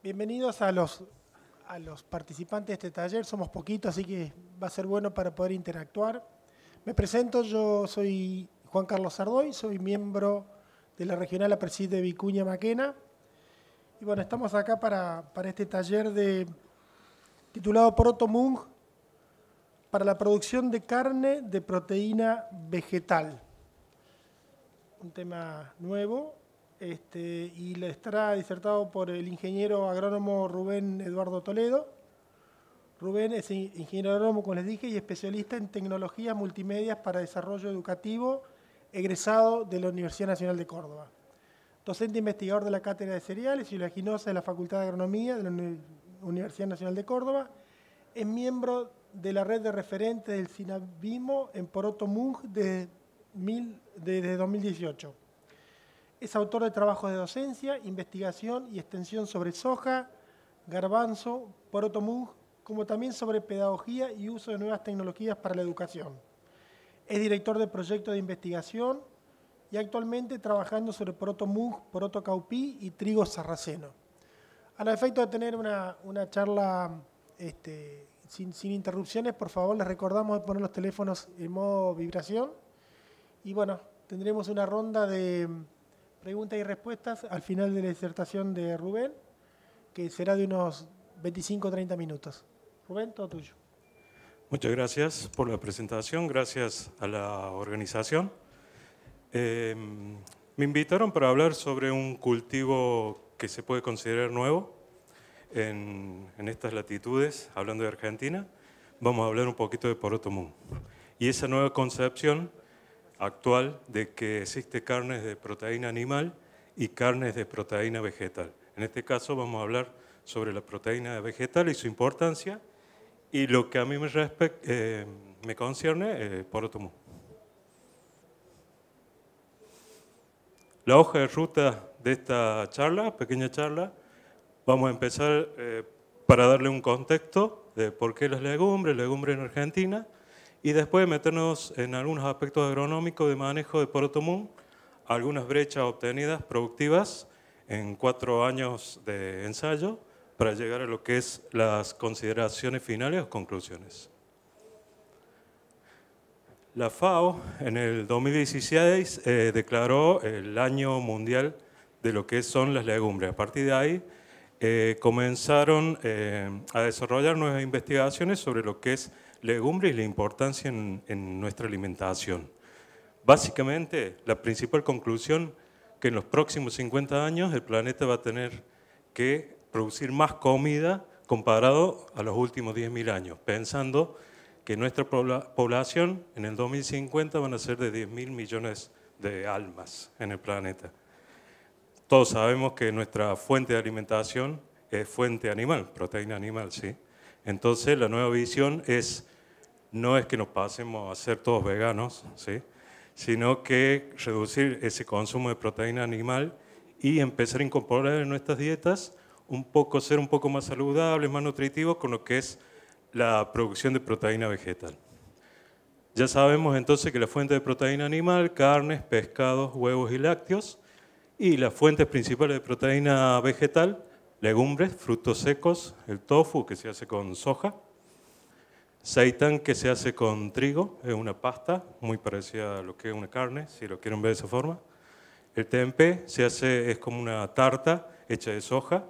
Bienvenidos a los participantes de este taller. Somos poquitos, así que va a ser bueno para poder interactuar. Me presento, yo soy Juan Carlos Sardoy, soy miembro de la Regional APRESID de Vicuña Maquena. Y bueno, estamos acá para este taller titulado Poroto Mung para la producción de carne de proteína vegetal. Un tema nuevo. Y le estará disertado por el ingeniero agrónomo Rubén Eduardo Toledo. Rubén es ingeniero agrónomo, como les dije, y especialista en tecnologías multimedias para desarrollo educativo, egresado de la Universidad Nacional de Córdoba. Docente investigador de la Cátedra de Cereales y Oleaginosa de la Facultad de Agronomía de la Universidad Nacional de Córdoba. Es miembro de la red de referentes del Sinabimo en Poroto Mung desde 2018. Es autor de trabajos de docencia, investigación y extensión sobre soja, garbanzo, poroto mung, como también sobre pedagogía y uso de nuevas tecnologías para la educación. Es director de proyectos de investigación y actualmente trabajando sobre poroto mung, poroto caupí y trigo sarraceno. A los efectos de tener una charla sin interrupciones, por favor, les recordamos de poner los teléfonos en modo vibración. Y bueno, tendremos una ronda de preguntas y respuestas al final de la disertación de Rubén, que será de unos 25 o 30 minutos. Rubén, todo tuyo. Muchas gracias por la presentación, gracias a la organización. Me invitaron para hablar sobre un cultivo que se puede considerar nuevo en estas latitudes, hablando de Argentina. Vamos a hablar un poquito de poroto mung. Y esa nueva concepción actual de que existe carnes de proteína animal y carnes de proteína vegetal. En este caso vamos a hablar sobre la proteína vegetal y su importancia y lo que a mí me concierne, poroto mung. La hoja de ruta de esta charla, pequeña charla, vamos a empezar para darle un contexto de por qué las legumbres en Argentina, y después meternos en algunos aspectos agronómicos de manejo de poroto mung, algunas brechas obtenidas productivas en 4 años de ensayo para llegar a lo que es las consideraciones finales o conclusiones. La FAO en el 2016 declaró el año mundial de lo que son las legumbres. A partir de ahí comenzaron a desarrollar nuevas investigaciones sobre lo que es legumbres y la importancia en nuestra alimentación. Básicamente, la principal conclusión que en los próximos 50 años el planeta va a tener que producir más comida comparado a los últimos 10.000 años, pensando que nuestra población en el 2050 van a ser de 10.000 millones de almas en el planeta. Todos sabemos que nuestra fuente de alimentación es fuente animal, proteína animal, ¿sí? Entonces, la nueva visión no es que nos pasemos a ser todos veganos, ¿sí? Sino que reducir ese consumo de proteína animal y empezar a incorporar en nuestras dietas ser un poco más saludables, más nutritivos con lo que es la producción de proteína vegetal. Ya sabemos entonces que la fuente de proteína animal, carnes, pescados, huevos y lácteos, y las fuentes principales de proteína vegetal, legumbres, frutos secos, el tofu que se hace con soja, seitán que se hace con trigo, es una pasta muy parecida a lo que es una carne, si lo quieren ver de esa forma. El tempeh es como una tarta hecha de soja.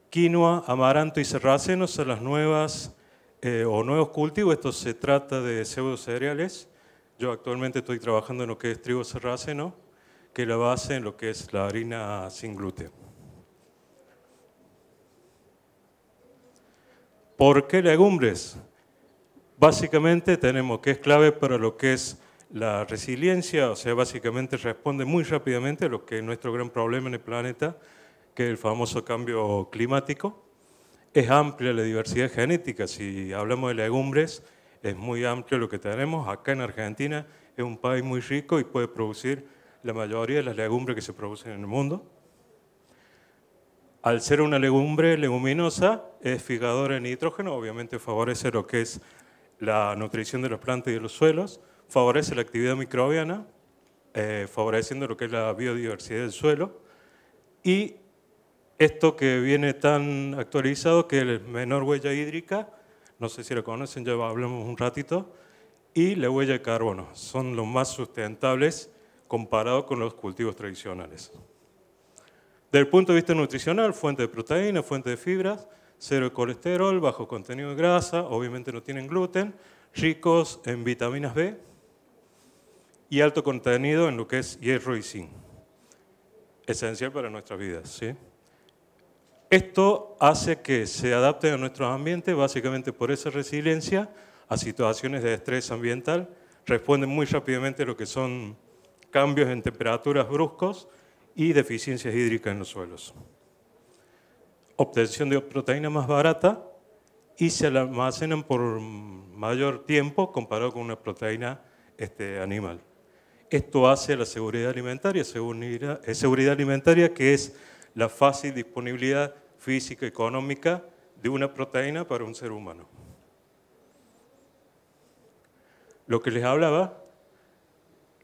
Quinoa, amaranto y sarraceno son las nuevos cultivos. Esto se trata de pseudo cereales. Yo actualmente estoy trabajando en lo que es trigo sarraceno, que es la base en lo que es la harina sin gluten. ¿Por qué legumbres? Básicamente tenemos que es clave para lo que es la resiliencia, o sea, básicamente responde muy rápidamente a lo que es nuestro gran problema en el planeta, que es el famoso cambio climático. Es amplia la diversidad genética, si hablamos de legumbres, es muy amplio lo que tenemos. Acá en Argentina es un país muy rico y puede producir la mayoría de las legumbres que se producen en el mundo. Al ser una leguminosa, es fijadora de nitrógeno, obviamente favorece lo que es la nutrición de las plantas y de los suelos, favorece la actividad microbiana, favoreciendo lo que es la biodiversidad del suelo, y Esto que viene tan actualizado, que es menor huella hídrica, no sé si lo conocen, ya hablamos un ratito, y la huella de carbono. Son los más sustentables comparado con los cultivos tradicionales. Desde el punto de vista nutricional, fuente de proteína, fuente de fibras, cero de colesterol, bajo contenido de grasa, obviamente no tienen gluten, ricos en vitaminas B y alto contenido en lo que es hierro y zinc. Esencial para nuestras vidas, ¿sí? Esto hace que se adapten a nuestros ambientes, básicamente por esa resiliencia a situaciones de estrés ambiental, responden muy rápidamente a lo que son cambios en temperaturas bruscos y deficiencias hídricas en los suelos. Obtención de proteína más barata y se almacenan por mayor tiempo comparado con una proteína animal. Esto hace a la seguridad alimentaria, que es la fácil disponibilidad física y económica de una proteína para un ser humano. Lo que les hablaba,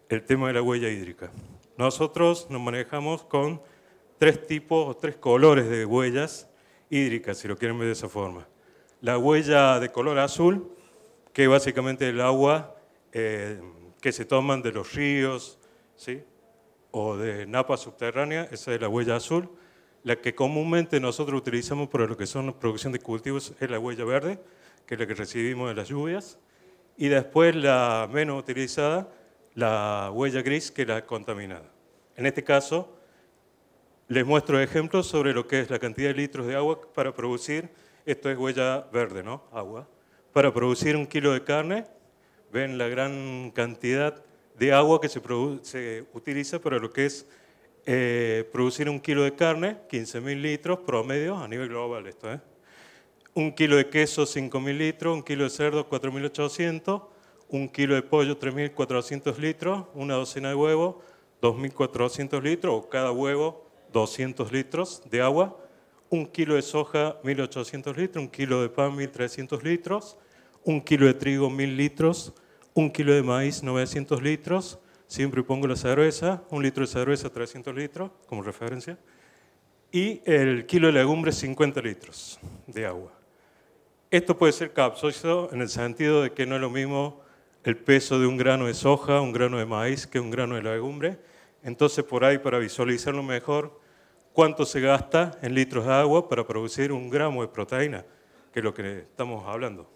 el tema de la huella hídrica. Nosotros nos manejamos con 3 tipos o 3 colores de huellas hídricas, si lo quieren ver de esa forma. La huella de color azul, que básicamente es el agua que se toman de los ríos, ¿sí? O de napas subterráneas, esa es la huella azul. La que comúnmente nosotros utilizamos para lo que son la producción de cultivos es la huella verde, que es la que recibimos de las lluvias. Y después la menos utilizada, la huella gris, que es la contaminada. En este caso, les muestro ejemplos sobre lo que es la cantidad de litros de agua para producir, esto es huella verde, ¿no? Agua. Para producir 1 kilo de carne, ven la gran cantidad de agua que se utiliza para lo que es producir 1 kilo de carne, 15.000 litros promedio a nivel global esto. 1 kilo de queso, 5.000 litros, 1 kilo de cerdo, 4.800, 1 kilo de pollo, 3.400 litros, una docena de huevos, 2.400 litros, o cada huevo, 200 litros de agua, 1 kilo de soja, 1.800 litros, 1 kilo de pan, 1.300 litros, 1 kilo de trigo, 1.000 litros, 1 kilo de maíz, 900 litros, siempre pongo la cerveza, 1 litro de cerveza, 300 litros, como referencia, y el kilo de legumbres, 50 litros de agua. Esto puede ser capcioso en el sentido de que no es lo mismo el peso de un grano de soja, un grano de maíz, que un grano de legumbre. Entonces, por ahí, para visualizarlo mejor, ¿cuánto se gasta en litros de agua para producir 1 gramo de proteína? Que es lo que estamos hablando.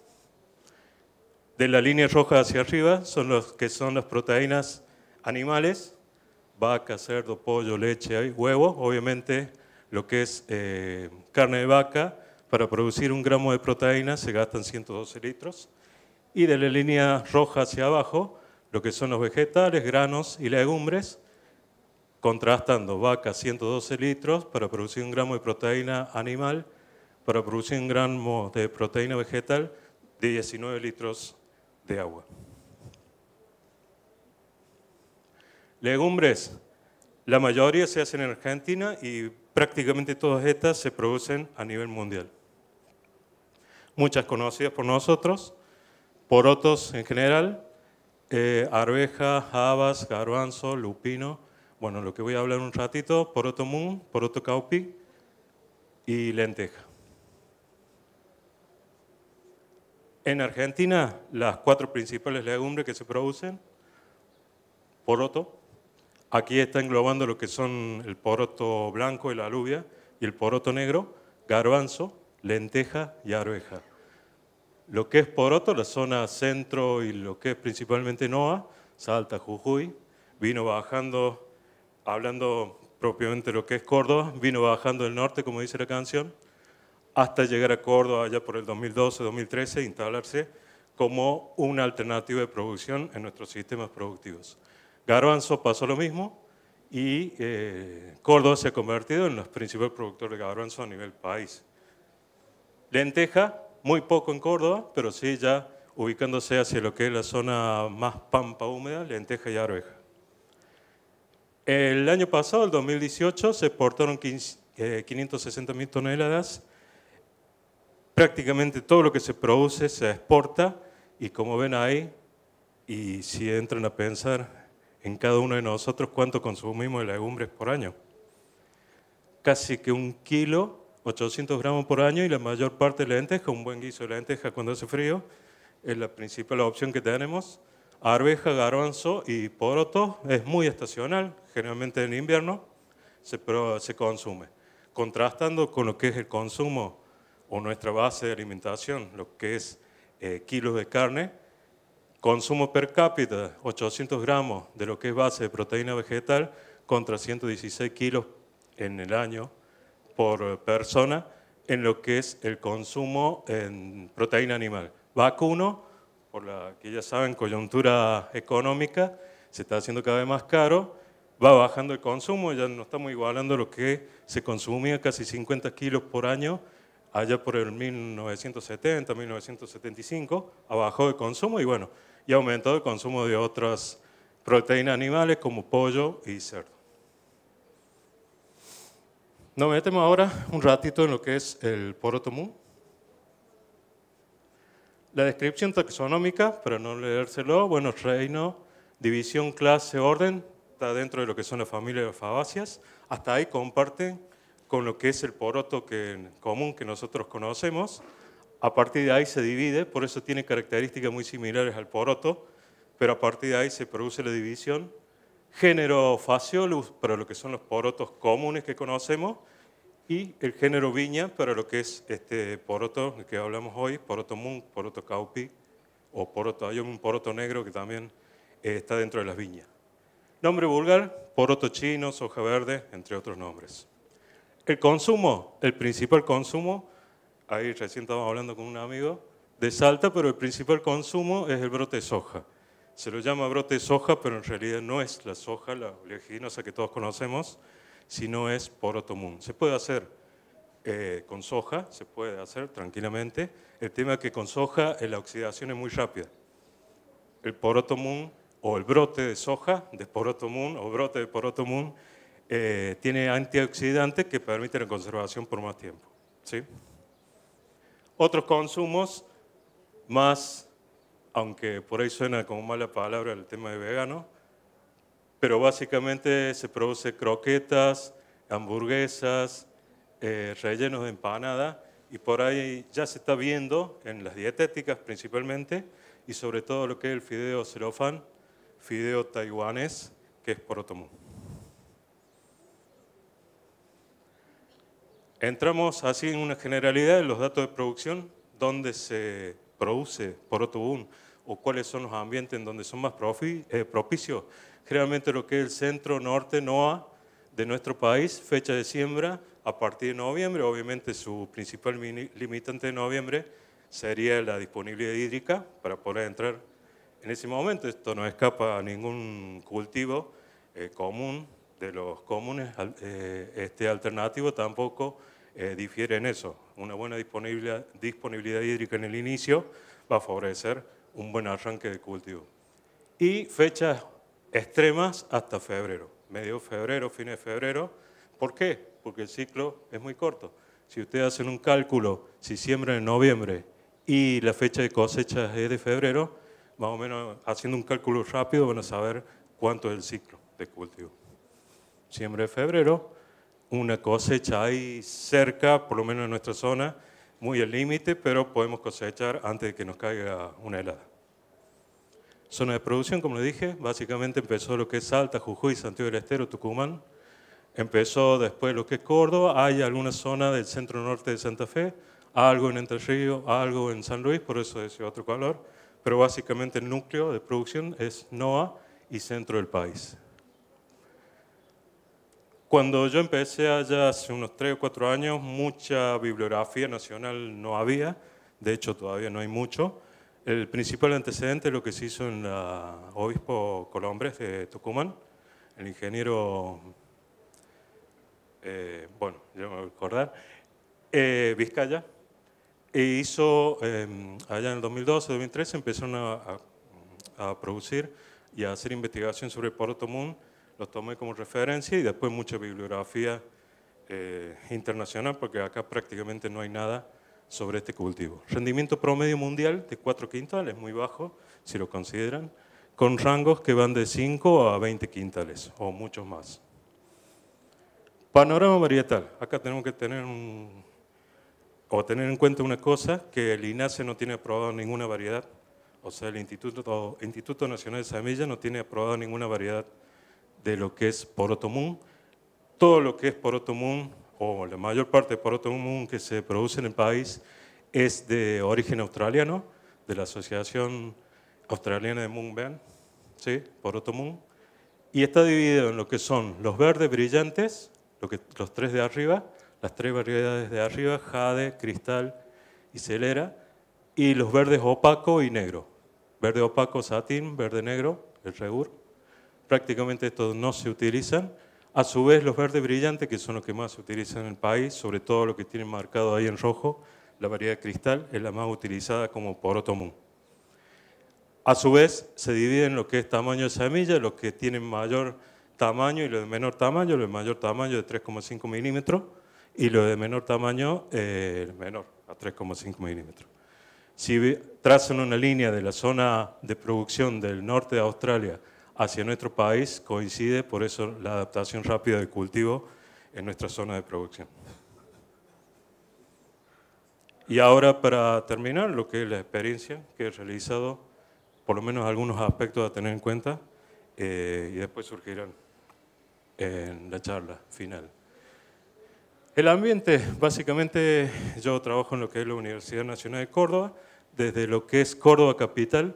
De la línea roja hacia arriba son las proteínas animales, vaca, cerdo, pollo, leche, huevo. Obviamente, lo que es carne de vaca, para producir 1 gramo de proteína se gastan 112 litros. Y de la línea roja hacia abajo, lo que son los vegetales, granos y legumbres, contrastando vaca 112 litros para producir 1 gramo de proteína animal, para producir 1 gramo de proteína vegetal de 19 litros de agua. Legumbres, la mayoría se hacen en Argentina y prácticamente todas estas se producen a nivel mundial. Muchas conocidas por nosotros, porotos en general, arveja, habas, garbanzo, lupino, bueno, lo que voy a hablar un ratito, poroto mung, poroto caupi y lenteja. En Argentina, las 4 principales legumbres que se producen, poroto, aquí está englobando lo que son el poroto blanco y la alubia, y el poroto negro, garbanzo, lenteja y arveja. Lo que es poroto, la zona centro y lo que es principalmente NOA, Salta, Jujuy, vino bajando, hablando propiamente de lo que es Córdoba, vino bajando del norte, como dice la canción, hasta llegar a Córdoba allá por el 2012-2013 e instalarse como una alternativa de producción en nuestros sistemas productivos. Garbanzo pasó lo mismo y Córdoba se ha convertido en los principales productores de garbanzo a nivel país. Lenteja, muy poco en Córdoba, pero sí ya ubicándose hacia lo que es la zona más pampa húmeda, lenteja y arveja. El año pasado, el 2018, se exportaron 560.000 toneladas. Prácticamente todo lo que se produce se exporta y como ven ahí, y si entran a pensar en cada uno de nosotros cuánto consumimos de legumbres por año. casi que 1 kilo, 800 gramos por año, y la mayor parte de lenteja, un buen guiso de lenteja cuando hace frío, es la principal opción que tenemos. Arveja, garbanzo y poroto es muy estacional, generalmente en invierno se consume. Contrastando con lo que es el consumo o nuestra base de alimentación, lo que es kilos de carne, consumo per cápita 800 gramos de lo que es base de proteína vegetal contra 116 kilos en el año por persona en lo que es el consumo en proteína animal. Vacuno, por la que ya saben, coyuntura económica, se está haciendo cada vez más caro, va bajando el consumo, ya no estamos igualando lo que se consumía, casi 50 kilos por año, allá por el 1970, 1975, ha bajado el consumo y bueno, y ha aumentado el consumo de otras proteínas animales como pollo y cerdo. Nos metemos ahora un ratito en lo que es el poroto mung. La descripción taxonómica, para no leérselo, bueno, reino, división, clase, orden, está dentro de lo que son las familias de fabáceas. Hasta ahí comparten con lo que es el poroto común que nosotros conocemos. A partir de ahí se divide, por eso tiene características muy similares al poroto, pero a partir de ahí se produce la división. Género Phaseolus para lo que son los porotos comunes que conocemos y el género Viña para lo que es este poroto del que hablamos hoy, poroto mung, poroto caupi o poroto, hay un poroto negro que también está dentro de las viñas. Nombre vulgar, poroto chino, soja verde, entre otros nombres. El consumo, el principal consumo, ahí recién estábamos hablando con un amigo de Salta, pero el principal consumo es el brote de soja. Se lo llama brote de soja, pero en realidad no es la soja, la oleaginosa que todos conocemos, sino es poroto mung. Se puede hacer con soja, se puede hacer tranquilamente. El tema es que con soja la oxidación es muy rápida. El poroto mung o el brote de soja de poroto mung o brote de poroto mung tiene antioxidantes que permiten la conservación por más tiempo, ¿sí? Otros consumos más, aunque por ahí suena como mala palabra el tema de vegano, pero básicamente se produce croquetas, hamburguesas, rellenos de empanada, y por ahí ya se está viendo en las dietéticas principalmente, y sobre todo lo que es el fideo celofán, fideo taiwanés, que es poroto mung. Entramos así en una generalidad de los datos de producción, donde se produce poroto mung o cuáles son los ambientes en donde son más propicios. Generalmente lo que es el centro norte, NOA, de nuestro país, fecha de siembra a partir de noviembre. Obviamente su principal limitante de noviembre sería la disponibilidad hídrica para poder entrar en ese momento. Esto no escapa a ningún cultivo común, de los comunes, alternativo tampoco difiere en eso. Una buena disponibilidad hídrica en el inicio va a favorecer un buen arranque de cultivo. Y fechas extremas hasta febrero, medio febrero, fines de febrero. ¿Por qué? Porque el ciclo es muy corto. Si ustedes hacen un cálculo, si siembran en noviembre y la fecha de cosecha es de febrero, más o menos haciendo un cálculo rápido van a saber cuánto es el ciclo de cultivo. Siembra de febrero, una cosecha ahí cerca, por lo menos en nuestra zona, muy al límite, pero podemos cosechar antes de que nos caiga una helada. Zona de producción, como le dije, básicamente empezó lo que es Salta, Jujuy, Santiago del Estero, Tucumán. Empezó después lo que es Córdoba, hay alguna zona del centro norte de Santa Fe, algo en Entre Ríos, algo en San Luis, por eso es otro color, pero básicamente el núcleo de producción es NOA y centro del país. Cuando yo empecé allá hace unos 3 o 4 años, mucha bibliografía nacional no había, de hecho todavía no hay mucho. El principal antecedente es lo que se hizo en la Obispo Colombres de Tucumán, el ingeniero, bueno, yo me voy a acordar, Vizcaya, e hizo, allá en el 2012, 2013, empezaron a producir y a hacer investigación sobre el poroto mung. Los tomé como referencia y después mucha bibliografía internacional, porque acá prácticamente no hay nada sobre este cultivo. Rendimiento promedio mundial de 4 quintales, muy bajo, si lo consideran, con rangos que van de 5 a 20 quintales, o muchos más. Panorama varietal. Acá tenemos que tener tener en cuenta una cosa, que el INASE no tiene aprobado ninguna variedad. O sea, el Instituto Nacional de Semillas no tiene aprobado ninguna variedad de lo que es poroto mún. Todo lo que es poroto mún, o la mayor parte de poroto mún que se produce en el país, es de origen australiano, de la Asociación Australiana de Moonbean, ¿sí? Poroto mún. Y está dividido en lo que son los verdes brillantes, los tres de arriba, las tres variedades de arriba, jade, cristal y celera, y los verdes opaco y negro. Verde opaco, satín, verde negro, el regur. Prácticamente estos no se utilizan. A su vez, los verdes brillantes, que son los que más se utilizan en el país, sobre todo los que tienen marcado ahí en rojo, la variedad cristal es la más utilizada como poroto mún. A su vez, se divide en lo que es tamaño de semilla, los que tienen mayor tamaño y los de menor tamaño, los de mayor tamaño de 3,5 milímetros y los de menor tamaño menor, a 3,5 milímetros. Si trazan una línea de la zona de producción del norte de Australia hacia nuestro país, coincide, por eso la adaptación rápida del cultivo en nuestra zona de producción. Y ahora, para terminar, lo que es la experiencia que he realizado, por lo menos algunos aspectos a tener en cuenta, y después surgirán en la charla final. El ambiente, básicamente yo trabajo en lo que es la Universidad Nacional de Córdoba, desde lo que es Córdoba capital,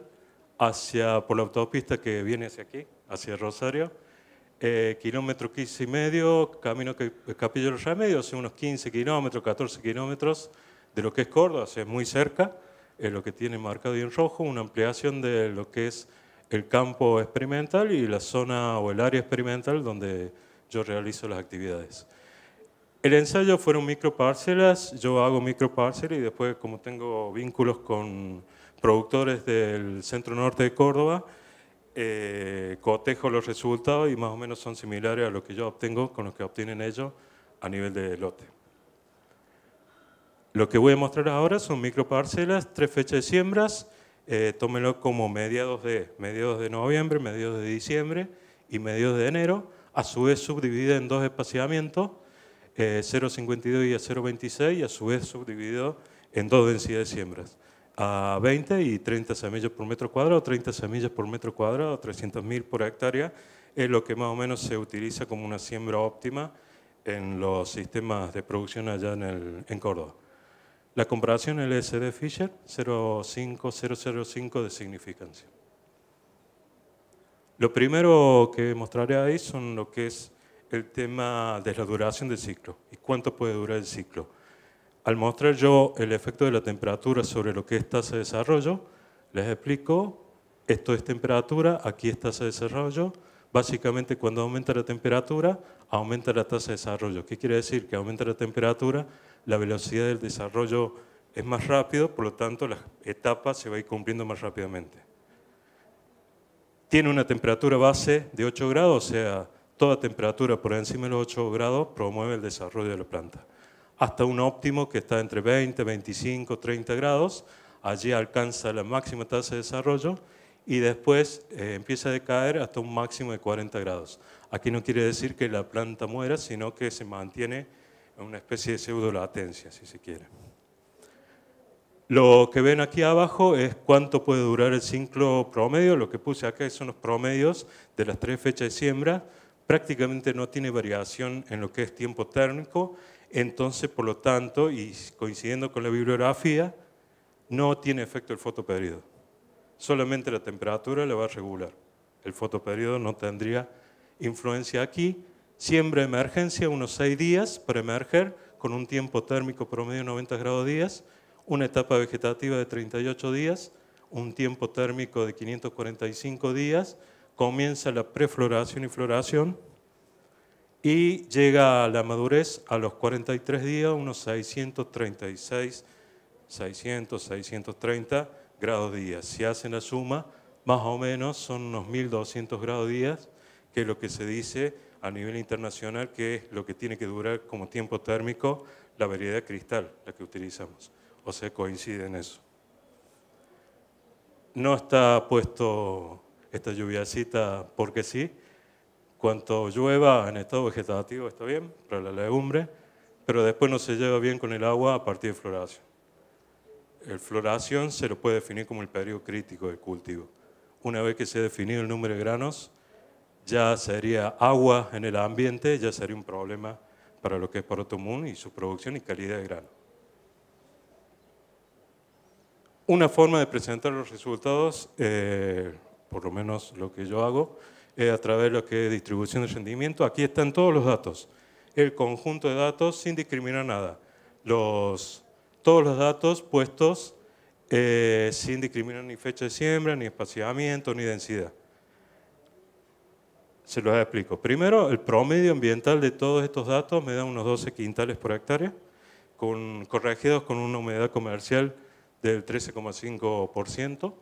por la autopista que viene hacia aquí, hacia Rosario, kilómetro 15,5, camino Capilla de los Remedios, unos 15 kilómetros, 14 kilómetros de lo que es Córdoba, o sea, muy cerca, lo que tiene marcado ahí en rojo, una ampliación de lo que es el campo experimental y la zona o el área experimental donde yo realizo las actividades. El ensayo fueron microparcelas, yo hago microparcelas y después, como tengo vínculos con productores del centro norte de Córdoba, cotejo los resultados y más o menos son similares a lo que yo obtengo con los que obtienen ellos a nivel de lote. Lo que voy a mostrar ahora son microparcelas, 3 fechas de siembras, tómenlo como mediados de noviembre, mediados de diciembre y mediados de enero, a su vez subdividida en 2 espaciamientos, 0,52 y a 0,26 y a su vez subdividido en 2 densidades de siembras, a 20 y 30 semillas por metro cuadrado, 30 semillas por metro cuadrado, 300.000 por hectárea, es lo que más o menos se utiliza como una siembra óptima en los sistemas de producción allá en Córdoba. La comparación LSD Fisher, 0,5005 de significancia. Lo primero que mostraré ahí son lo que es el tema de la duración del ciclo y cuánto puede durar el ciclo. Al mostrar yo el efecto de la temperatura sobre lo que es tasa de desarrollo, les explico, esto es temperatura, aquí es tasa de desarrollo. Básicamente, cuando aumenta la temperatura, aumenta la tasa de desarrollo. ¿Qué quiere decir? Que aumenta la temperatura, la velocidad del desarrollo es más rápido, por lo tanto, las etapas se van a ir cumpliendo más rápidamente. Tiene una temperatura base de 8 grados, o sea, toda temperatura por encima de los 8 grados promueve el desarrollo de la planta. Hasta un óptimo que está entre 20, 25, 30 grados, allí alcanza la máxima tasa de desarrollo y después empieza a decaer hasta un máximo de 40 grados. Aquí no quiere decir que la planta muera, sino que se mantiene en una especie de pseudo-latencia, si se quiere. Lo que ven aquí abajo es cuánto puede durar el ciclo promedio. Lo que puse acá son los promedios de las 3 fechas de siembra. Prácticamente no tiene variación en lo que es tiempo térmico. Entonces, por lo tanto, y coincidiendo con la bibliografía, no tiene efecto el fotoperiodo. Solamente la temperatura le va a regular. El fotoperiodo no tendría influencia aquí. Siembra de emergencia, unos 6 días para emerger, con un tiempo térmico promedio de 90 grados días, una etapa vegetativa de 38 días, un tiempo térmico de 545 días, comienza la prefloración y floración, y llega a la madurez a los 43 días, unos 636, 630 grados días. Si hacen la suma, más o menos son unos 1200 grados días, que es lo que se dice a nivel internacional, que es lo que tiene que durar como tiempo térmico la variedad cristal, la que utilizamos. O sea, coincide en eso. No está puesto esta lluviacita porque sí. cuanto llueva en estado vegetativo está bien para la legumbre, pero después no se lleva bien con el agua a partir de floración. El floración se lo puede definir como el periodo crítico del cultivo. Una vez que se ha definido el número de granos, ya sería agua en el ambiente, ya sería un problema para lo que es poroto moon y su producción y calidad de grano. Una forma de presentar los resultados, por lo menos lo que yo hago, es a través de lo que es distribución de rendimiento. Aquí están todos los datos, el conjunto de datos sin discriminar nada. Todos los datos puestos sin discriminar ni fecha de siembra, ni espaciamiento, ni densidad. Se los explico. Primero, el promedio ambiental de todos estos datos me da unos 12 quintales por hectárea, corregidos con una humedad comercial del 13,5%.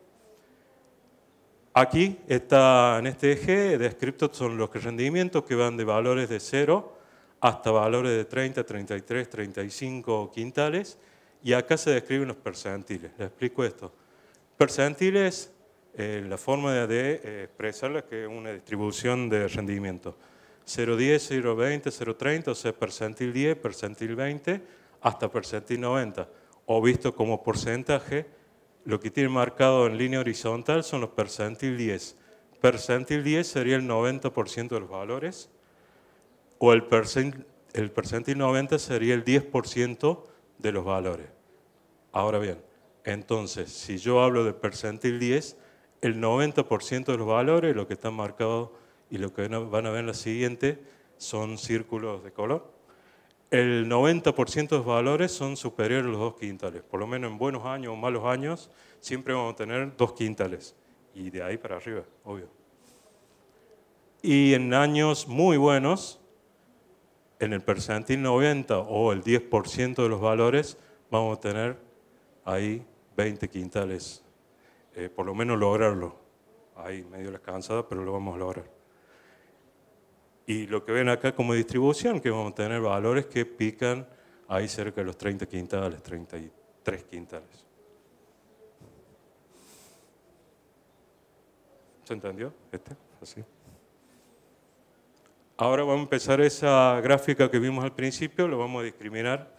Aquí está, en este eje descritos son los rendimientos que van de valores de 0 hasta valores de 30, 33, 35 quintales, y acá se describen los percentiles. Les explico esto. Percentiles, la forma de expresarla que es una distribución de rendimiento. 0,10, 0,20, 0,30, o sea, percentil 10, percentil 20, hasta percentil 90. O visto como porcentaje, lo que tiene marcado en línea horizontal son los percentil 10. Percentil 10 sería el 90% de los valores, o el percentil 90 sería el 10% de los valores. Ahora bien, entonces, si yo hablo de percentil 10, el 90% de los valores, lo que está marcado y lo que van a ver en la siguiente, son círculos de color. El 90% de los valores son superiores a los 2 quintales. Por lo menos en buenos años o malos años, siempre vamos a tener 2 quintales. Y de ahí para arriba, obvio. Y en años muy buenos, en el percentil 90 o el 10% de los valores, vamos a tener ahí 20 quintales. Por lo menos lograrlo. Ahí medio la cansada, pero lo vamos a lograr. Y lo que ven acá como distribución, que vamos a tener valores que pican ahí cerca de los 30 quintales, 33 quintales. ¿Se entendió? Así. Ahora vamos a empezar esa gráfica que vimos al principio, lo vamos a discriminar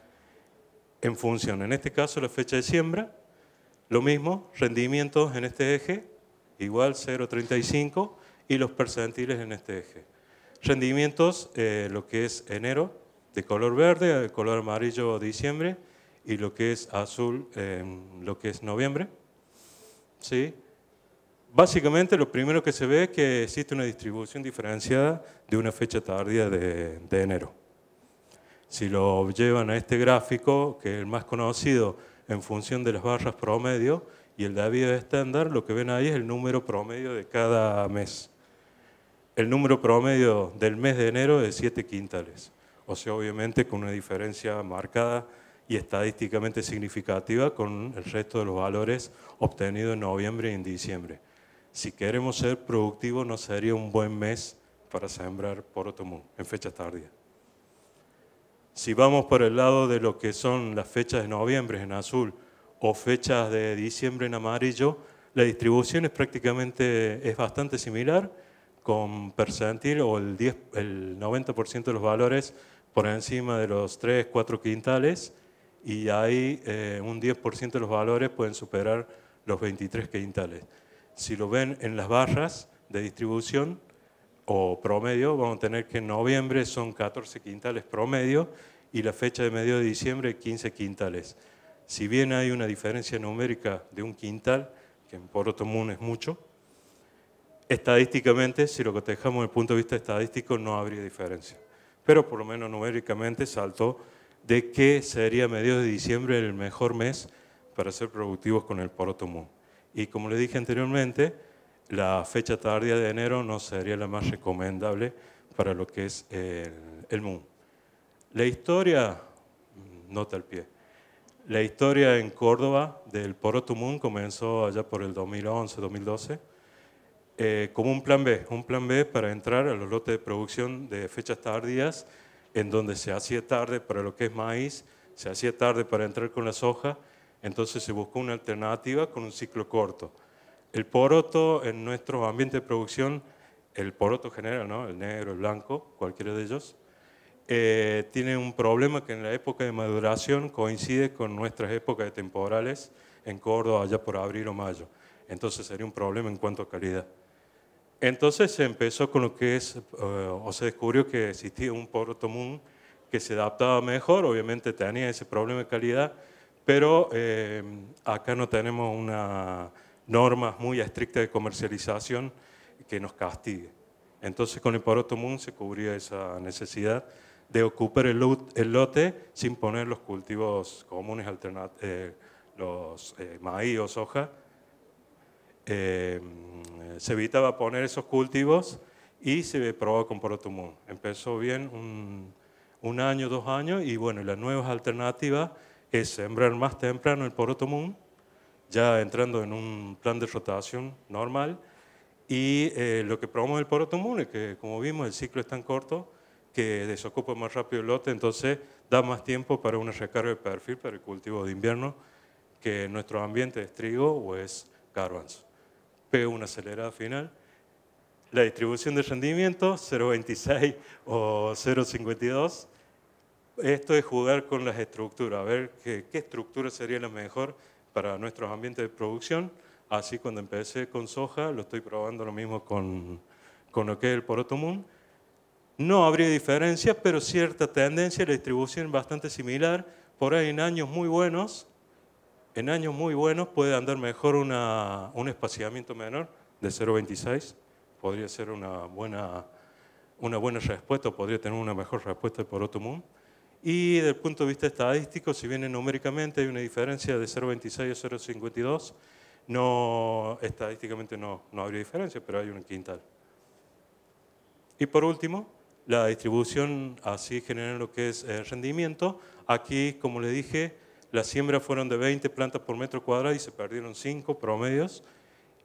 en función. En este caso, la fecha de siembra, lo mismo, rendimientos en este eje, igual 0,35, y los percentiles en este eje. Rendimientos, lo que es enero, de color verde, de color amarillo diciembre, y lo que es azul, lo que es noviembre. ¿Sí? Básicamente lo primero que se ve es que existe una distribución diferenciada de una fecha tardía de enero. Si lo llevan a este gráfico, que es el más conocido en función de las barras promedio, y el de David estándar, lo que ven ahí es el número promedio de cada mes. El número promedio del mes de enero es 7 quintales, o sea, obviamente con una diferencia marcada y estadísticamente significativa con el resto de los valores obtenidos en noviembre y en diciembre. Si queremos ser productivos, no sería un buen mes para sembrar poroto moon en fecha tardía. Si vamos por el lado de lo que son las fechas de noviembre en azul o fechas de diciembre en amarillo, la distribución es bastante similar, con percentil o el 90% de los valores por encima de los 3, 4 quintales, y ahí un 10% de los valores pueden superar los 23 quintales. Si lo ven en las barras de distribución o promedio, vamos a tener que en noviembre son 14 quintales promedio y la fecha de medio de diciembre 15 quintales. Si bien hay una diferencia numérica de 1 quintal, que en poroto moon es mucho, estadísticamente, si lo cotejamos desde el punto de vista estadístico, no habría diferencia. Pero por lo menos numéricamente saltó de que sería mediados de diciembre el mejor mes para ser productivos con el poroto moon. Y como les dije anteriormente, la fecha tardía de enero no sería la más recomendable para lo que es el moon. La historia, nota al pie, la historia en Córdoba del poroto moon comenzó allá por el 2011, 2012, como un plan B para entrar a los lotes de producción de fechas tardías, en donde se hacía tarde para lo que es maíz, se hacía tarde para entrar con la soja, entonces se buscó una alternativa con un ciclo corto. El poroto en nuestro ambiente de producción el poroto general, ¿no? El negro, el blanco, cualquiera de ellos, tiene un problema que en la época de maduración coincide con nuestras épocas de temporales en Córdoba, allá por abril o mayo. Entonces sería un problema en cuanto a calidad. Entonces se empezó con lo que es, o se descubrió que existía un poroto Moon que se adaptaba mejor, obviamente tenía ese problema de calidad, pero acá no tenemos una normas muy estrictas de comercialización que nos castigue. Entonces con el poroto Moon se cubría esa necesidad de ocupar el lote sin poner los cultivos comunes, los maíz o soja. Se evitaba poner esos cultivos y se probó con poroto Moon. Empezó bien un año, 2 años, y bueno, las nuevas alternativas es sembrar más temprano el poroto Moon, ya entrando en un plan de rotación normal, y lo que probamos el poroto Moon es que, como vimos, el ciclo es tan corto que desocupa más rápido el lote, entonces da más tiempo para una recarga de perfil para el cultivo de invierno, que en nuestro ambiente es trigo o es garbanzo. Pego una acelerada final. La distribución de rendimiento, 0,26 o 0,52. Esto es jugar con las estructuras, a ver qué estructura sería la mejor para nuestros ambientes de producción. Así cuando empecé con soja, lo estoy probando lo mismo con lo que es el poroto Moon. No habría diferencia, pero cierta tendencia, la distribución bastante similar. Por ahí en años muy buenos puede andar mejor un espaciamiento menor de 0,26. Podría ser una buena respuesta, podría tener una mejor respuesta de poroto Moon. Y desde el punto de vista estadístico, si bien numéricamente hay una diferencia de 0,26 a 0,52, estadísticamente no habría diferencia, pero hay un quintal. Y por último, la distribución así genera lo que es el rendimiento. Aquí, como le dije, las siembras fueron de 20 plantas por metro cuadrado y se perdieron 5 promedios.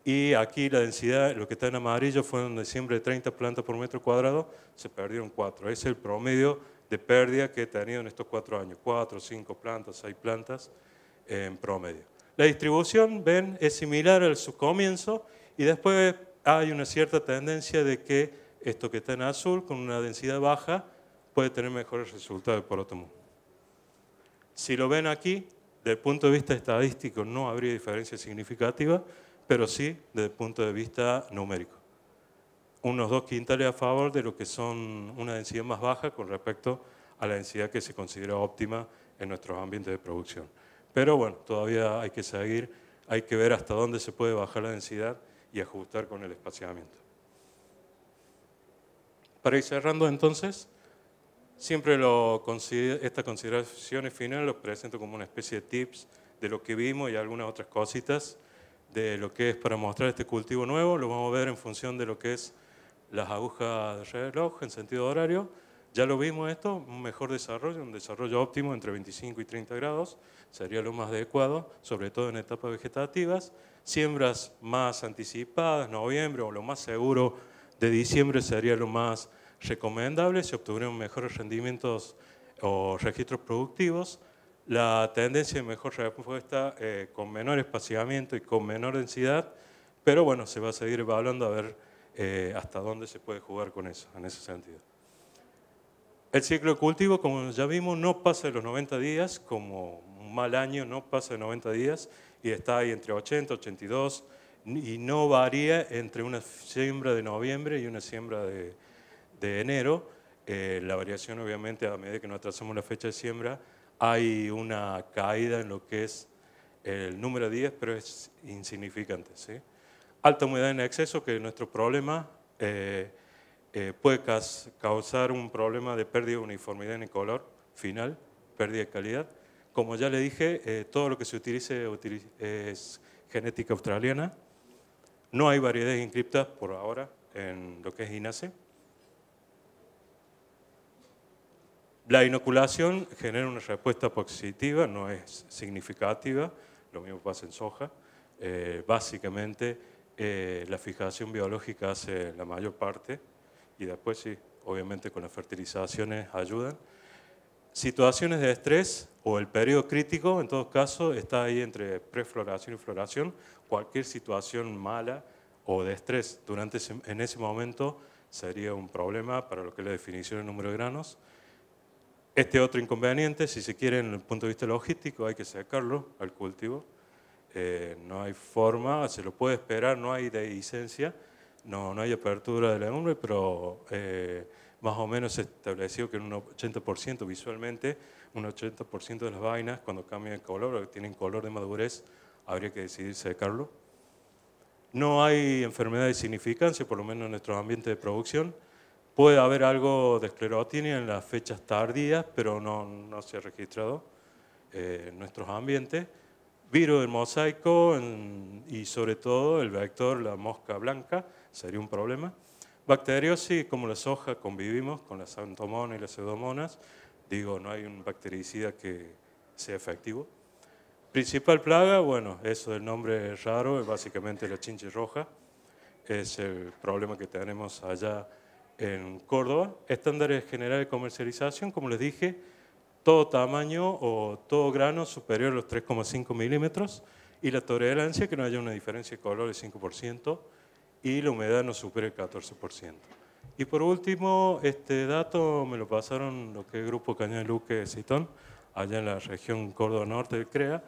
Y aquí la densidad, lo que está en amarillo, fueron de siembra de 30 plantas por metro cuadrado, se perdieron 4. Ese es el promedio de pérdida que he tenido en estos 4 años. 4, 5 plantas, 6 plantas en promedio. La distribución, ven, es similar al su comienzo, y después hay una cierta tendencia de que esto que está en azul, con una densidad baja, puede tener mejores resultados de poroto Moon. Si lo ven aquí, desde el punto de vista estadístico no habría diferencia significativa, pero sí desde el punto de vista numérico. Unos 2 quintales a favor de lo que son una densidad más baja con respecto a la densidad que se considera óptima en nuestros ambientes de producción. Pero bueno, todavía hay que seguir, hay que ver hasta dónde se puede bajar la densidad y ajustar con el espaciamiento. Para ir cerrando entonces, siempre estas consideraciones finales los presento como una especie de tips de lo que vimos y algunas otras cositas de lo que es para mostrar este cultivo nuevo. Lo vamos a ver en función de lo que es las agujas de reloj en sentido horario. Ya lo vimos esto, un mejor desarrollo, un desarrollo óptimo entre 25 y 30 grados, sería lo más adecuado, sobre todo en etapas vegetativas. Siembras más anticipadas, noviembre, o lo más seguro de diciembre sería lo más recomendable, se obtuvieron mejores rendimientos o registros productivos. La tendencia de mejor respuesta con menor espaciamiento y con menor densidad, pero bueno, se va a seguir evaluando a ver hasta dónde se puede jugar con eso, en ese sentido. El ciclo de cultivo, como ya vimos, no pasa de los 90 días, como un mal año no pasa de 90 días, y está ahí entre 80, 82, y no varía entre una siembra de noviembre y una siembra de enero. La variación, obviamente, a medida que nos atrasamos la fecha de siembra, hay una caída en lo que es el número de días, pero es insignificante, ¿sí? Alta humedad en exceso, que es nuestro problema, puede causar un problema de pérdida de uniformidad en el color final, pérdida de calidad. Como ya le dije, todo lo que se utilice es genética australiana. No hay variedades inscriptas por ahora en lo que es INASE. La inoculación genera una respuesta positiva, no es significativa, lo mismo pasa en soja. Básicamente, la fijación biológica hace la mayor parte, y después sí, obviamente con las fertilizaciones ayudan. Situaciones de estrés o el periodo crítico, en todo caso, está ahí entre prefloración y floración. Cualquier situación mala o de estrés en ese momento sería un problema para lo que es la definición del número de granos. Este otro inconveniente, si se quiere, en el punto de vista logístico, hay que secarlo al cultivo. No hay forma, se lo puede esperar, no hay dehiscencia, no hay apertura de legumbre, pero más o menos se estableció que en un 80% visualmente, un 80% de las vainas, cuando cambian de color o tienen color de madurez, habría que decidir secarlo. No hay enfermedad de significancia, por lo menos en nuestros ambientes de producción. Puede haber algo de esclerotinia en las fechas tardías, pero no se ha registrado en nuestros ambientes. Virus del mosaico y sobre todo el vector, la mosca blanca, sería un problema. Bacteriosis, como la soja, convivimos con las xanthomonas y las pseudomonas. Digo, no hay un bactericida que sea efectivo. Principal plaga, bueno, eso del nombre raro, es básicamente la chinche roja. Es el problema que tenemos allá en Córdoba. Estándares generales de comercialización, como les dije, todo tamaño o todo grano superior a los 3,5 milímetros y la tolerancia que no haya una diferencia de color del 5% y la humedad no supere el 14%. Y por último, este dato me lo pasaron lo que es el Grupo Cañada de Luque Citón, allá en la región Córdoba Norte del CREA.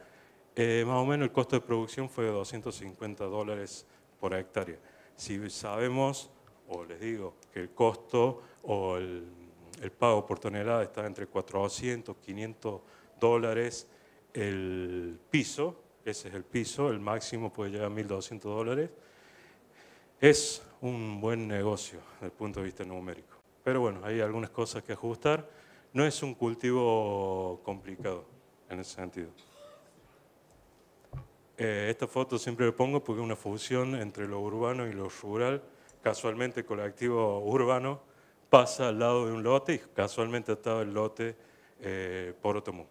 Más o menos el costo de producción fue de $250 por hectárea. Si sabemos, o les digo, que el costo o el pago por tonelada está entre $400, $500 el piso, ese es el piso, el máximo puede llegar a $1.200. Es un buen negocio desde el punto de vista numérico. Pero bueno, hay algunas cosas que ajustar. No es un cultivo complicado en ese sentido. Esta foto siempre la pongo porque es una fusión entre lo urbano y lo rural. Casualmente el colectivo urbano pasa al lado de un lote y casualmente estaba el lote por Otomú.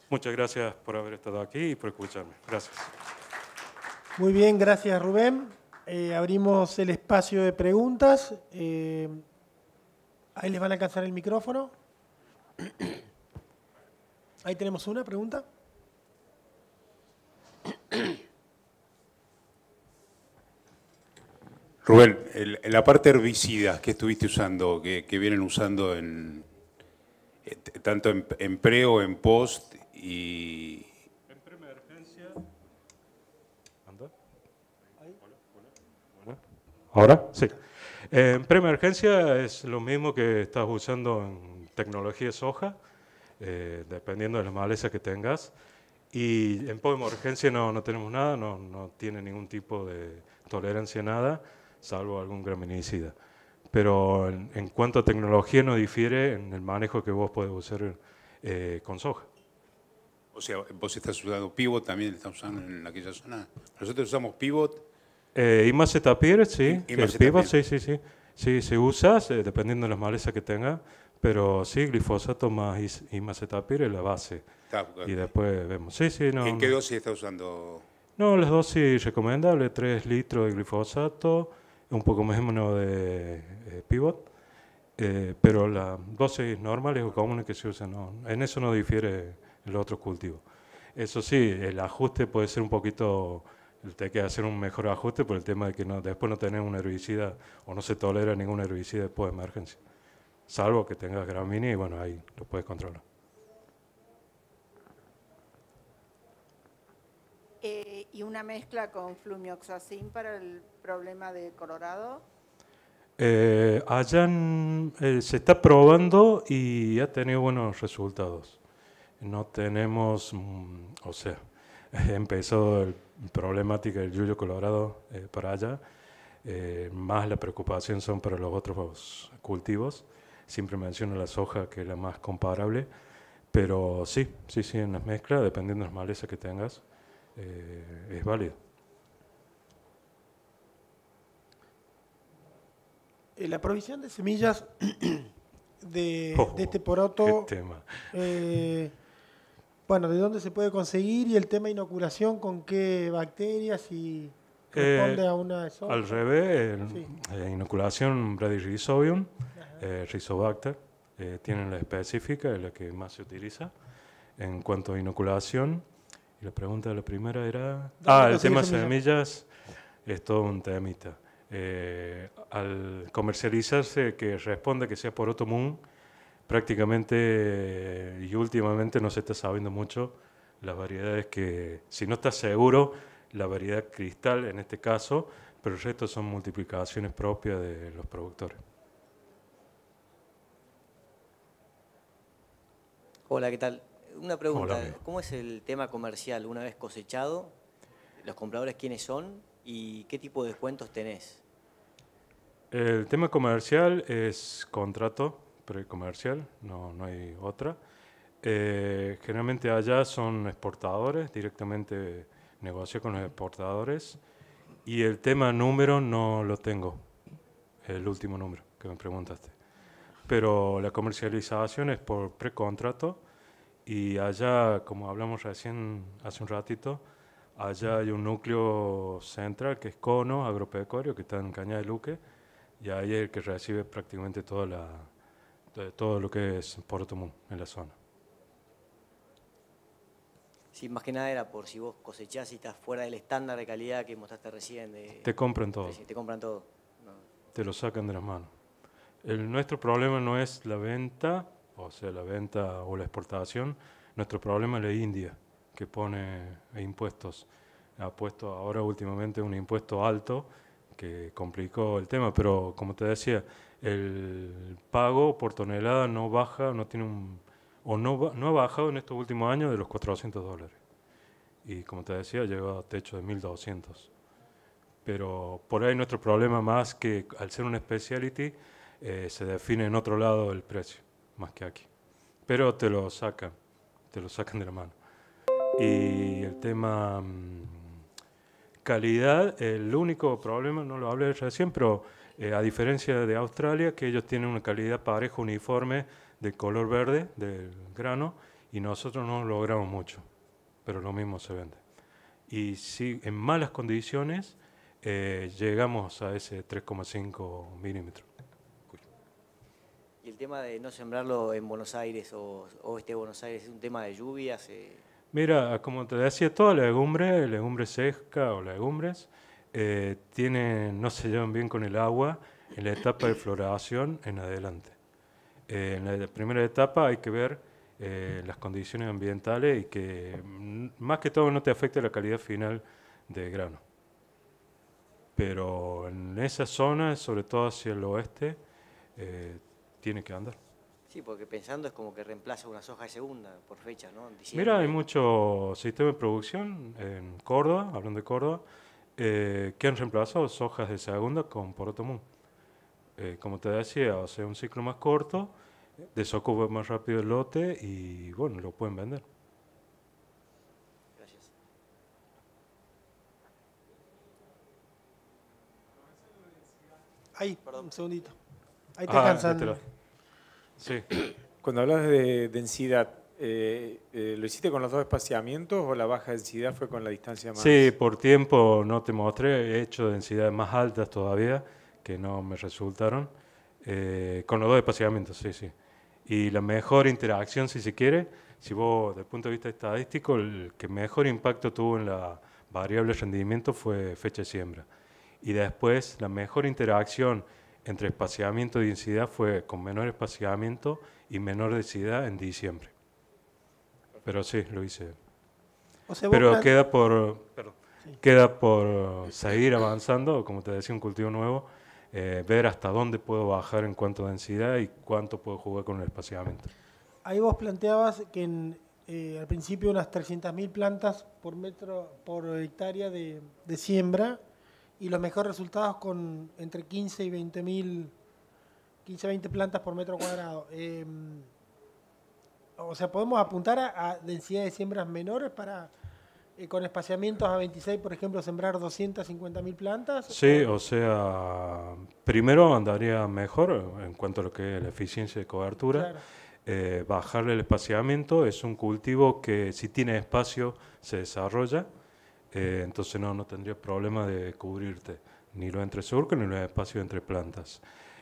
Muchas gracias por haber estado aquí y por escucharme. Gracias. Muy bien, gracias Rubén. Abrimos el espacio de preguntas. Ahí les van a alcanzar el micrófono. Ahí tenemos una pregunta. Rubén, la parte herbicida que estuviste usando, que vienen usando tanto en pre o en post y... En preemergencia... ¿Anda? ¿Ahora? Sí. En preemergencia es lo mismo que estás usando en tecnología soja, dependiendo de las malezas que tengas. Y en post-emergencia no tenemos nada, no tiene ningún tipo de tolerancia a nada, salvo algún graminicida. Pero en cuanto a tecnología no difiere en el manejo que vos podés usar con soja. O sea, vos estás usando pivot, también estás usando en aquella zona. Nosotros usamos pivot. Imacetapir, sí. El pivot, sí. Sí, se usa, dependiendo de las malezas que tenga, pero sí, glifosato más imacetapir es la base. Y después vemos. Sí, no. ¿En qué dosis está usando? No, las dosis recomendables, 3 litros de glifosato, un poco menos de pivot, pero las dosis normales o comunes que se usan, no, en eso no difiere el otro cultivo. Eso sí, el ajuste puede ser un poquito, hay que hacer un mejor ajuste por el tema de que después no tenés un herbicida o no se tolera ningún herbicida después de emergencia, salvo que tengas gramínea y bueno, ahí lo puedes controlar. ¿Y una mezcla con flumioxacin para el problema de Colorado? Allá se está probando y ha tenido buenos resultados. No tenemos, o sea, empezó la problemática del yuyo colorado para allá. Más la preocupación son para los otros cultivos. Siempre menciono la soja, que es la más comparable. Pero sí, en las mezclas, dependiendo de las malezas que tengas, es válido. La provisión de semillas de este poroto, qué tema. Bueno, ¿de dónde se puede conseguir? Y el tema de inoculación, ¿con qué bacterias? Y responde a una de esas. Al revés, inoculación Bradyrhizobium, Rizobacter, tienen la específica, es la que más se utiliza. En cuanto a inoculación, y la pregunta de la primera era... el tema de semillas es todo un temita. al comercializarse que responda que sea poroto moon, prácticamente y últimamente no se está sabiendo mucho las variedades que, si no estás seguro, la variedad cristal en este caso, pero el resto son multiplicaciones propias de los productores. Hola, ¿qué tal? Una pregunta, Hola, amigo. ¿cómo es el tema comercial una vez cosechado? ¿Los compradores quiénes son y qué tipo de descuentos tenés? El tema comercial es contrato precomercial, no hay otra. Generalmente allá son exportadores, directamente negocio con los exportadores. Y el tema número no lo tengo, el último número que me preguntaste. Pero la comercialización es por precontrato y allá, como hablamos recién hace un ratito, allá hay un núcleo central que es Cono Agropecuario, que está en Cañada de Luque, y ahí es el que recibe prácticamente todo lo que es poroto moon en la zona. Sí, más que nada era por si vos cosechás y estás fuera del estándar de calidad que mostraste recién. Te compran todo, Te compran todo. No. te lo sacan de las manos. Nuestro problema no es la venta, o sea, la venta o la exportación. Nuestro problema es la India, que pone impuestos. Ha puesto ahora últimamente un impuesto alto que complicó el tema, pero como te decía, el pago por tonelada no baja, no tiene no ha bajado en estos últimos años de los $400. Y como te decía, llegó a techo de 1.200. Pero por ahí nuestro problema más que al ser un specialty, se define en otro lado el precio, más que aquí. Pero te lo sacan de la mano. Y el tema calidad, el único problema, no lo hablé recién, pero a diferencia de Australia, que ellos tienen una calidad pareja, uniforme, de color verde, del grano, y nosotros no lo logramos mucho, pero lo mismo se vende. Y si en malas condiciones, llegamos a ese 3,5 milímetros. ¿Y el tema de no sembrarlo en Buenos Aires o oeste de Buenos Aires es un tema de lluvias? Mira, como te decía, toda legumbre seca o legumbres, no se llevan bien con el agua en la etapa de floración en adelante. En la primera etapa hay que ver las condiciones ambientales y que más que todo no te afecte la calidad final de grano. Pero en esa zona, sobre todo hacia el oeste, tiene que andar. Sí, porque pensando es como que reemplaza una soja de segunda por fecha, ¿no? Mira, hay mucho sistema de producción en Córdoba, hablando de Córdoba, que han reemplazado sojas de segunda con poroto moon. Como te decía, o sea, un ciclo más corto, desocupa más rápido el lote y bueno, lo pueden vender. Gracias. Ahí, un segundito. Ahí te Ah, alcanzan. Sí. Cuando hablas de densidad, ¿lo hiciste con los dos espaciamientos o la baja densidad fue con la distancia más? Sí, por tiempo no te mostré, he hecho densidades más altas todavía que no me resultaron, con los dos espaciamientos, sí. Y la mejor interacción, si se quiere, si vos, desde el punto de vista estadístico, el que mejor impacto tuvo en la variable rendimiento fue fecha de siembra. Y después, la mejor interacción entre espaciamiento y densidad fue con menor espaciamiento y menor densidad en diciembre. Pero sí, lo hice. O sea, Pero queda por seguir avanzando, como te decía, un cultivo nuevo, ver hasta dónde puedo bajar en cuanto a densidad y cuánto puedo jugar con el espaciamiento. ahí vos planteabas que al principio unas 300.000 plantas por hectárea de siembra y los mejores resultados con entre 15 y 20 plantas por metro cuadrado. O sea, podemos apuntar a densidad de siembras menores para con espaciamientos a 26, por ejemplo, sembrar 250.000 plantas. Sí, o sea, primero andaría mejor en cuanto a lo que es la eficiencia de cobertura. Claro. Bajarle el espaciamiento, es un cultivo que si tiene espacio se desarrolla, entonces no tendría problema de cubrirte ni los entresurcos ni los espacios entre plantas.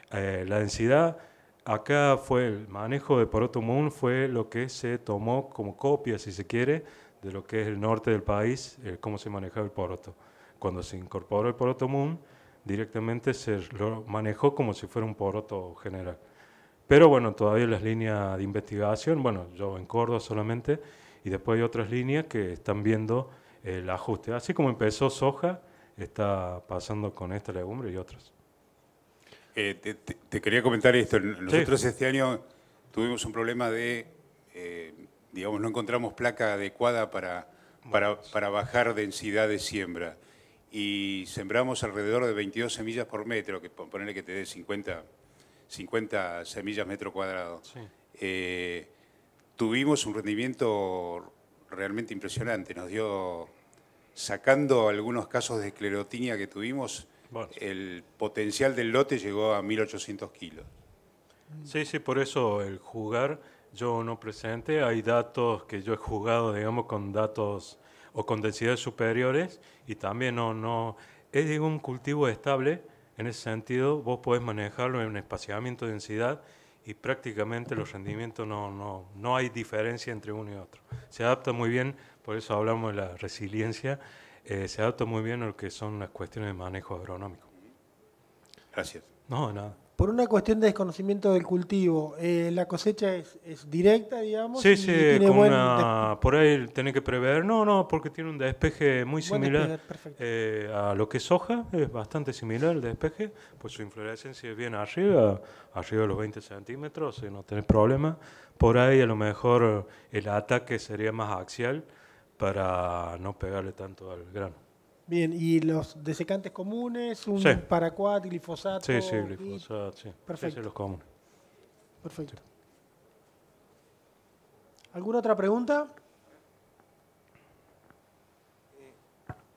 La densidad, acá fue el manejo de poroto moon, fue lo que se tomó como copia, si se quiere, de lo que es el norte del país, cómo se manejaba el poroto. Cuando se incorporó el poroto moon, directamente se lo manejó como si fuera un poroto general. Pero bueno, todavía las líneas de investigación, bueno, yo en Córdoba solamente, y después hay otras líneas que están viendo el ajuste. Así como empezó soja, está pasando con esta legumbre y otras. Te quería comentar esto. Nosotros este año tuvimos un problema de, digamos, no encontramos placa adecuada para bajar densidad de siembra. Y sembramos alrededor de 22 semillas por metro, que ponerle que te dé 50 semillas metro cuadrado. Sí. Tuvimos un rendimiento realmente impresionante. Nos dio, sacando algunos casos de esclerotinia que tuvimos, bueno, el potencial del lote llegó a 1.800 kilos. Sí, sí, por eso el jugar, yo no presenté, hay datos que yo he jugado, digamos, con datos o con densidades superiores, y también no es un cultivo estable. En ese sentido, vos podés manejarlo en un espaciamiento de densidad y prácticamente los rendimientos no hay diferencia entre uno y otro. Se adapta muy bien, por eso hablamos de la resiliencia, se adapta muy bien a lo que son las cuestiones de manejo agronómico. Gracias. No, nada. Por una cuestión de desconocimiento del cultivo, ¿la cosecha es directa, digamos? Sí, sí, por ahí tenés que prever. No, porque tiene un despeje muy similar a lo que es soja, es bastante similar el despeje, pues su inflorescencia es bien arriba de los 20 centímetros, no tenés problema. Por ahí a lo mejor el ataque sería más axial para no pegarle tanto al grano. Bien, ¿y los desecantes comunes? ¿Un paraquat, glifosato? Sí, glifosato, sí. Perfecto. Sí, los comunes. Perfecto. Sí. ¿Alguna otra pregunta?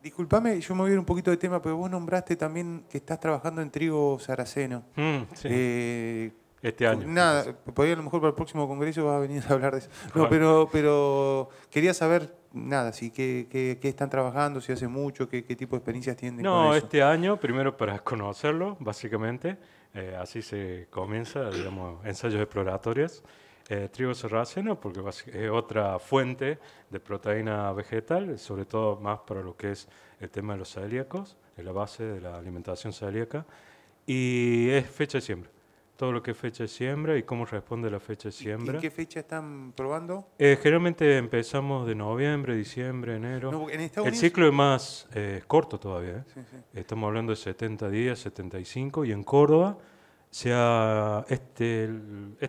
Disculpame, yo me voy a ir un poquito de tema, pero vos nombraste también que estás trabajando en trigo sarraceno. Sí. Este año. Nada, por ahí a lo mejor para el próximo congreso vas a venir a hablar de eso. No, pero quería saber, nada, si qué están trabajando, si hace mucho, qué tipo de experiencias tienen con eso. Este año, primero para conocerlo, básicamente, así se comienza, digamos, ensayos exploratorios. Trigo sarraceno, porque es otra fuente de proteína vegetal, sobre todo más para lo que es el tema de los celíacos, es la base de la alimentación celíaca, y es fecha de siembra. Todo lo que es fecha de siembra y cómo responde la fecha de siembra. ¿En qué fecha están probando? Generalmente empezamos de noviembre, diciembre, enero. No, ¿en Estados Unidos? El ciclo es más corto todavía. Sí. Estamos hablando de 70 días, 75, y en Córdoba esta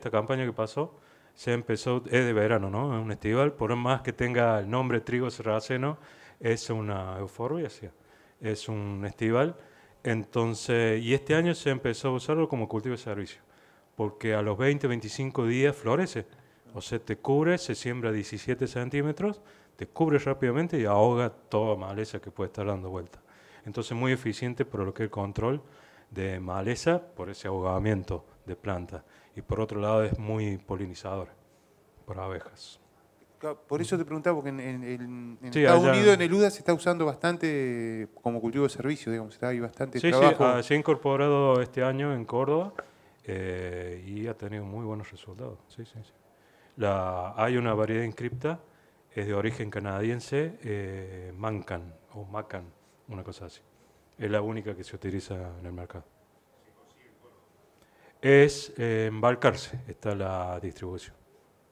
campaña que pasó se empezó, es de verano, ¿no? Es un estival, por más que tenga el nombre trigo sarraceno, es una euforbia, ¿sí? Es un estival. Entonces, y este año se empezó a usarlo como cultivo de servicio, porque a los 20, 25 días florece, o sea, te cubre, se siembra 17 centímetros, te cubre rápidamente y ahoga toda maleza que puede estar dando vuelta. Entonces, muy eficiente por lo que es el control de maleza, por ese ahogamiento de planta, y por otro lado es muy polinizador por abejas. Por eso te preguntaba, porque en Estados Unidos, en el UDA, se está usando bastante como cultivo de servicio, digamos, está ahí bastante trabajo. Sí, se ha incorporado este año en Córdoba y ha tenido muy buenos resultados. Sí. Hay una variedad inscripta, es de origen canadiense, Mancan o Macan, una cosa así. Es la única que se utiliza en el mercado. Es en Balcarce, está la distribución.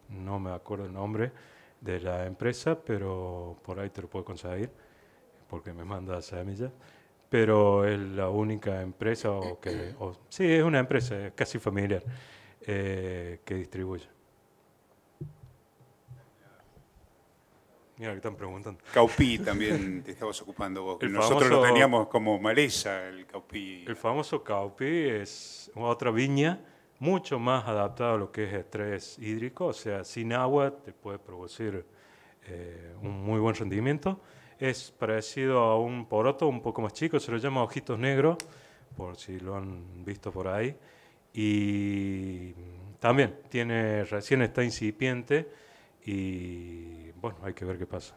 No me acuerdo el nombre de la empresa, pero por ahí te lo puedo conseguir, porque me manda semillas, pero es la única empresa, sí, es una empresa casi familiar, que distribuye. Mira que están preguntando. Caupí también te estabas ocupando vos. Nosotros lo teníamos como maleza, el caupí. El famoso caupí es otra viña, mucho más adaptado a lo que es estrés hídrico, o sea, sin agua te puede producir un muy buen rendimiento. Es parecido a un poroto un poco más chico, se lo llama ojitos negros, por si lo han visto por ahí. Y también recién está incipiente y bueno, hay que ver qué pasa.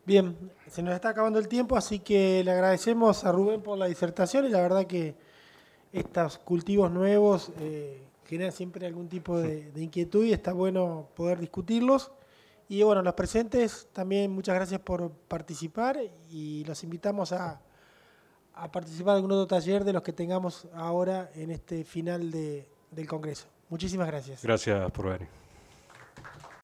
Bien, se nos está acabando el tiempo, así que le agradecemos a Rubén por la disertación y la verdad que estos cultivos nuevos generan siempre algún tipo de inquietud y está bueno poder discutirlos. Y bueno, los presentes también muchas gracias por participar y los invitamos a a participar en algún otro taller de los que tengamos ahora en este final del Congreso. Muchísimas gracias. Gracias por venir.